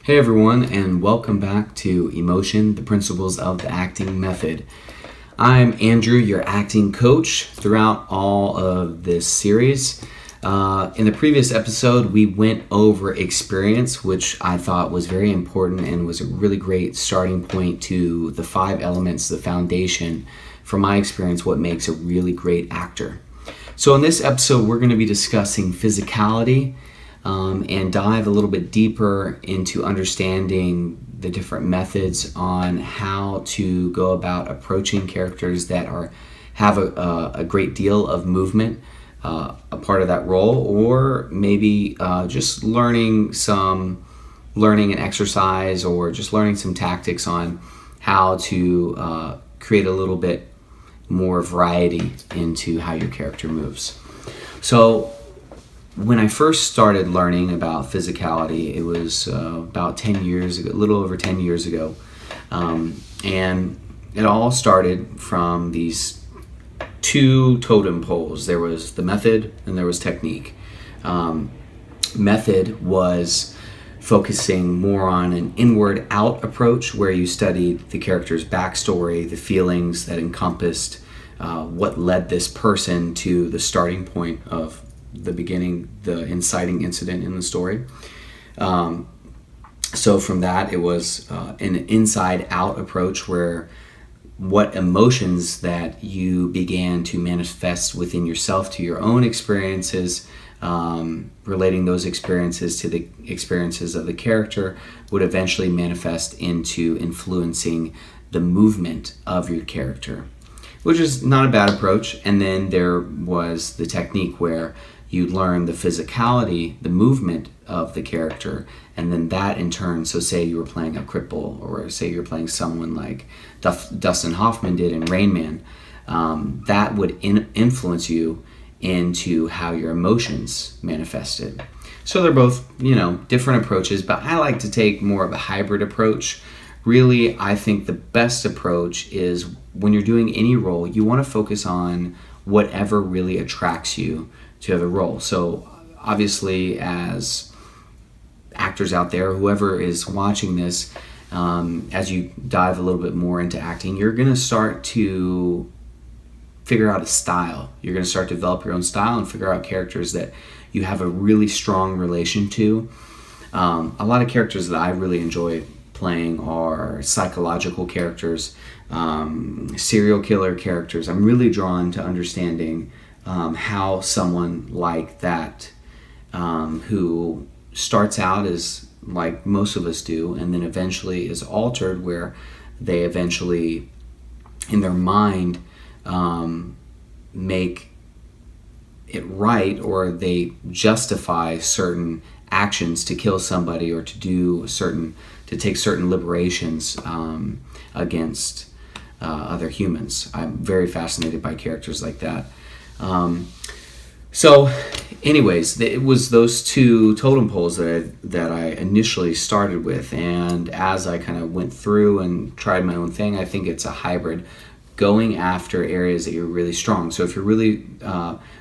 Hey everyone, and welcome back to Emotion, the Principles of the Acting Method. I'm Andrew, your acting coach throughout all of this series. In the previous episode, we went over experience, which I thought was very important and was a really great starting point to the 5 elements, the foundation, from my experience, what makes a really great actor. So in this episode, we're going to be discussing physicality, and dive a little bit deeper into understanding the different methods on how to go about approaching characters that have a great deal of movement, a part of that role, or maybe just learning an exercise, or just learning some tactics on how to create a little bit more variety into how your character moves. So when I first started learning about physicality, it was about 10 years ago, a little over 10 years ago. And it all started from these 2 totem poles. There was the method and there was technique. Method was focusing more on an inward out approach, where you studied the character's backstory, the feelings that encompassed what led this person to the starting point of the beginning, the inciting incident in the story. So from that, it was an inside-out approach, where what emotions that you began to manifest within yourself to your own experiences, relating those experiences to the experiences of the character, would eventually manifest into influencing the movement of your character, which is not a bad approach. And then there was the technique, where you learn the physicality, the movement of the character, and then that in turn, so say you were playing a cripple, or say you're playing someone like Dustin Hoffman did in Rain Man, that would influence you into how your emotions manifested. So they're both, different approaches, but I like to take more of a hybrid approach. Really, I think the best approach is, when you're doing any role, you want to focus on whatever really attracts you to the role. So obviously, as actors out there, whoever is watching this, as you dive a little bit more into acting, you're going to start to figure out a style. You're going to start to develop your own style and figure out characters that you have a really strong relation to. A lot of characters that I really enjoy playing are psychological characters, serial killer characters. I'm really drawn to understanding how someone like that, who starts out as like most of us do, and then eventually is altered, where they eventually, in their mind, make it right, or they justify certain actions to kill somebody, or to take certain liberations against other humans. I'm very fascinated by characters like that. So anyways, it was those 2 totem poles that I initially started with, and as I kind of went through and tried my own thing, I think it's a hybrid, going after areas that you're really strong. So if you're really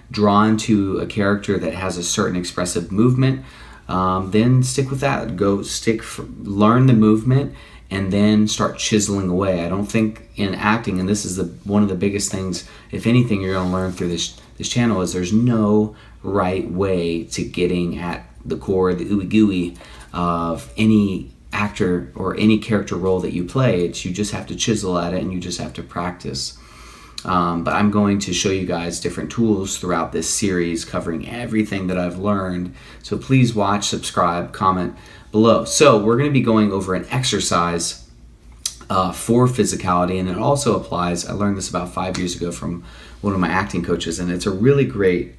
drawn to a character that has a certain expressive movement, then stick with that. Learn the movement, and then start chiseling away. I don't think in acting, and this is one of the biggest things, if anything, you're going to learn through this channel, is there's no right way to getting at the core, the ooey gooey of any actor or any character role that you play. You just have to chisel at it, and you just have to practice. But I'm going to show you guys different tools throughout this series, covering everything that I've learned. So please watch, subscribe, comment below. So we're going to be going over an exercise for physicality, and it also applies. I learned this about 5 years ago from one of my acting coaches, and it's a really great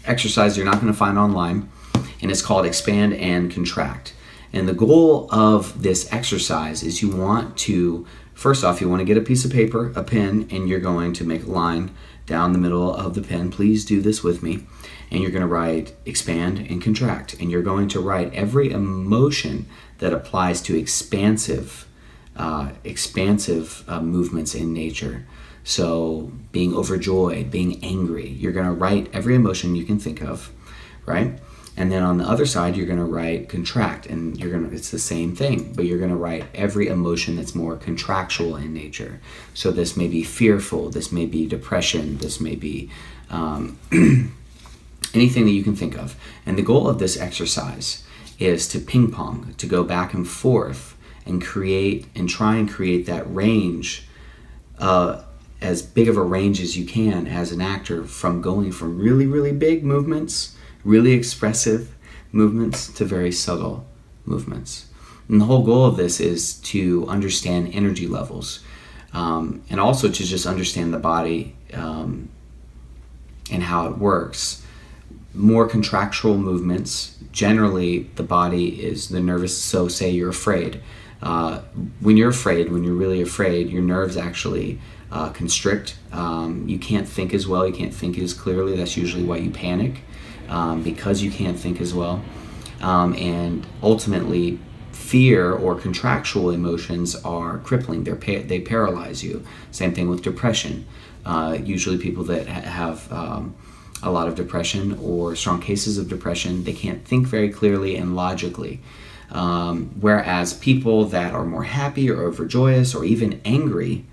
exercise you're not going to find online, and it's called expand and contract. And the goal of this exercise is, first off, you want to get a piece of paper, a pen, and you're going to make a line down the middle of the pen. Please do this with me. And you're going to write expand and contract, and you're going to write every emotion that applies to expansive movements in nature. So being overjoyed, being angry, you're going to write every emotion you can think of, right? And then on the other side, you're going to write contract, and it's the same thing, but you're going to write every emotion that's more contractual in nature. So this may be fearful, this may be depression, this may be anything that you can think of. And the goal of this exercise is to ping pong, to go back and forth and try and create that range, as big of a range as you can as an actor, from going from really, really big movements, really expressive movements, to very subtle movements. And the whole goal of this is to understand energy levels, and also to just understand the body and how it works. More contractual movements, generally the body is the nervous, so say you're afraid. When you're really afraid, your nerves actually constrict. You can't think as well, you can't think as clearly. That's usually why you panic, because you can't think as well. And ultimately, fear or contractual emotions are crippling. They paralyze you. Same thing with depression. Usually people that have a lot of depression or strong cases of depression, they can't think very clearly and logically. Whereas people that are more happy or overjoyous or even angry,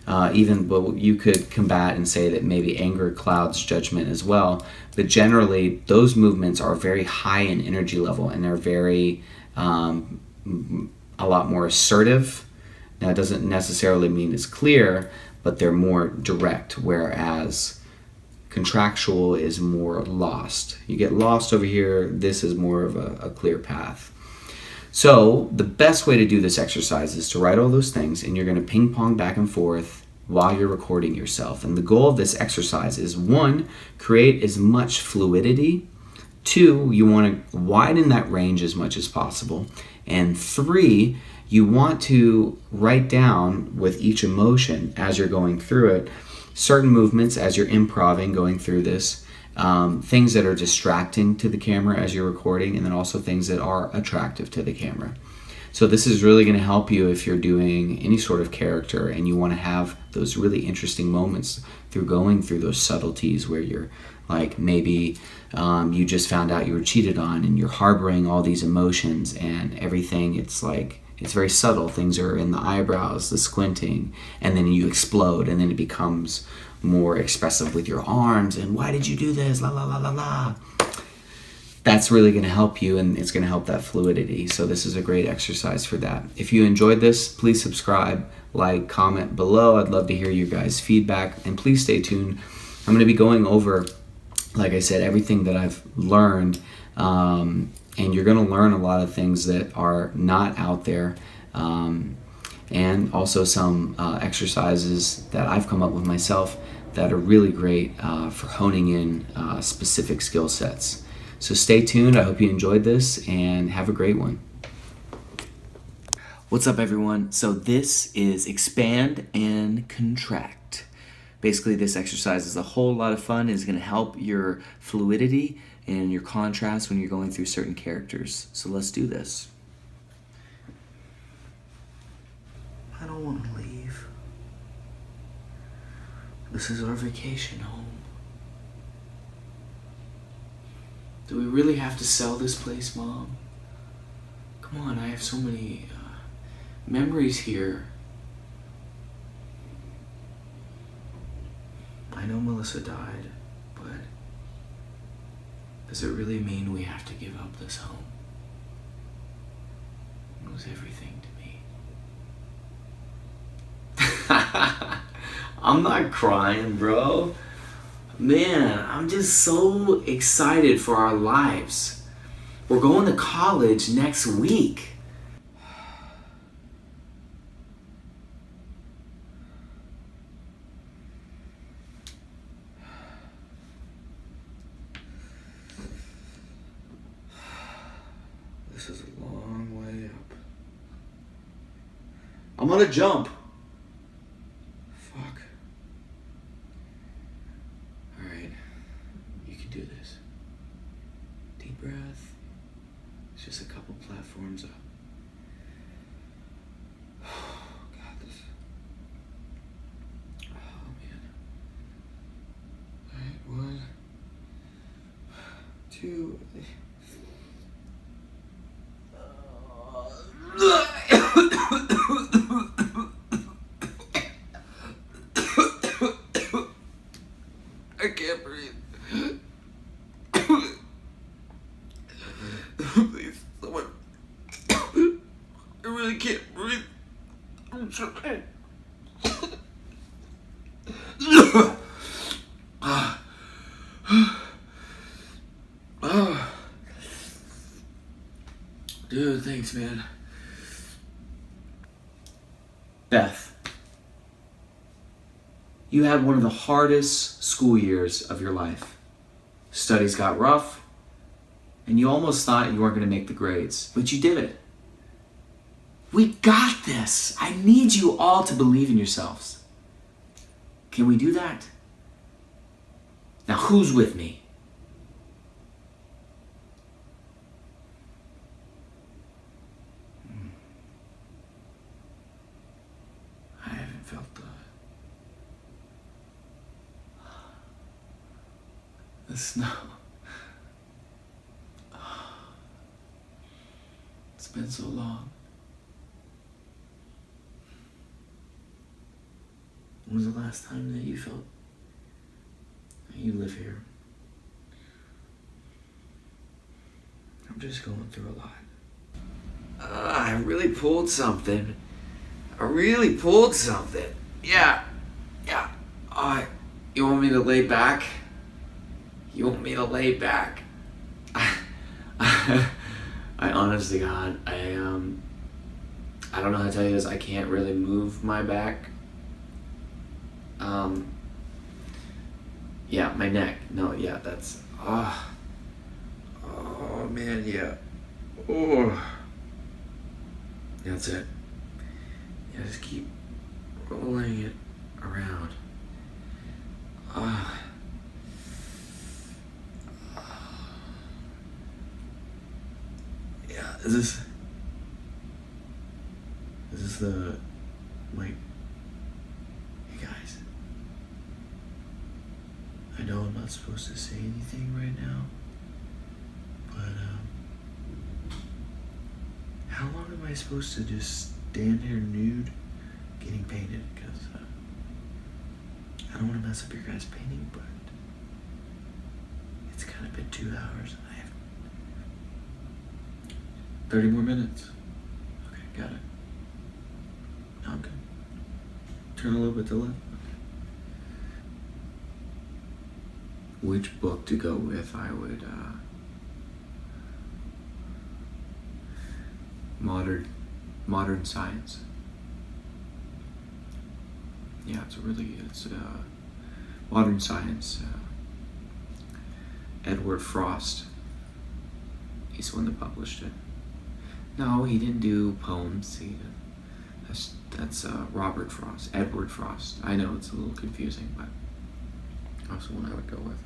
you could combat and say that maybe anger clouds judgment as well, but generally those movements are very high in energy level, and they're very a lot more assertive. Now, it doesn't necessarily mean it's clear, but they're more direct, whereas contractual is more lost. You get lost over here. This is more of a clear path. So the best way to do this exercise is to write all those things, and you're going to ping pong back and forth while you're recording yourself. And the goal of this exercise is, 1, create as much fluidity. 2, you want to widen that range as much as possible. And 3, you want to write down with each emotion as you're going through it, certain movements as you're improvising going through this, things that are distracting to the camera as you're recording, and then also things that are attractive to the camera. So this is really going to help you if you're doing any sort of character and you want to have those really interesting moments through going through those subtleties where you're like, maybe you just found out you were cheated on and you're harboring all these emotions and everything. It's like, it's very subtle. Things are in the eyebrows, the squinting, and then you explode, and then it becomes more expressive with your arms, and why did you do this, la la la la la. That's really going to help you, and it's going to help that fluidity. So this is a great exercise for that. If you enjoyed this, please subscribe, like, comment below. I'd love to hear your guys' feedback, and please stay tuned. I'm going to be going over, like I said, everything that I've learned, and you're going to learn a lot of things that are not out there, and also some exercises that I've come up with myself that are really great for honing in specific skill sets. So stay tuned. I hope you enjoyed this, and have a great one. What's up, everyone? So this is expand and contract. Basically, this exercise is a whole lot of fun. It's going to help your fluidity and your contrast when you're going through certain characters. So let's do this. I don't want to leave. This is our vacation home. Do we really have to sell this place, Mom? Come on, I have so many memories here. I know Melissa died, but does it really mean we have to give up this home? It was everything to me. I'm not crying, bro. Man, I'm just so excited for our lives. We're going to college next week. This is a long way up. I'm gonna jump. Fuck. Alright. You can do this. Deep breath. It's just a couple platforms up. God, this. Oh, man. Alright, 1, 2, really can't breathe. I'm trying. Dude, thanks, man. Beth, you had one of the hardest school years of your life. Studies got rough, and you almost thought you weren't going to make the grades, but you did it. We got this. I need you all to believe in yourselves. Can we do that? Now, who's with me? I haven't felt the snow. It's been so long. When was the last time that you felt you live here? I'm just going through a lot. I really pulled something. Yeah. You want me to lay back? I honestly, God, I don't know how to tell you this. I can't really move my back. Yeah, my neck. No, yeah, that's. Oh man, yeah. Oh. That's it. Yeah, just keep rolling it around. Yeah, is this the, like, hey guys, I know I'm not supposed to say anything right now, but, how long am I supposed to just stand here nude getting painted? Because, I don't want to mess up your guys' painting, but it's kind of been 2 hours. I have 30 more minutes. Okay, got it. No, I'm good. Turn a little bit to the left. Which book to go with? I would, Modern Science. Yeah, it's Modern Science. Edward Frost. He's the one that published it. No, he didn't do poems. That's Robert Frost. Edward Frost. I know it's a little confusing, but that's the one I would go with.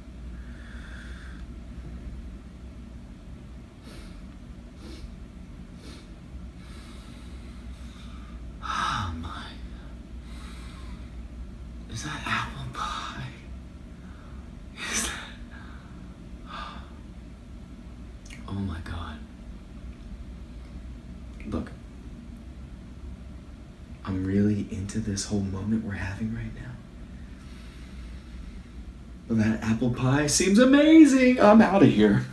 Oh my. Is that apple pie? Is that... Oh my God. Look, I'm really into this whole moment we're having right now. Well, that apple pie seems amazing. I'm out of here.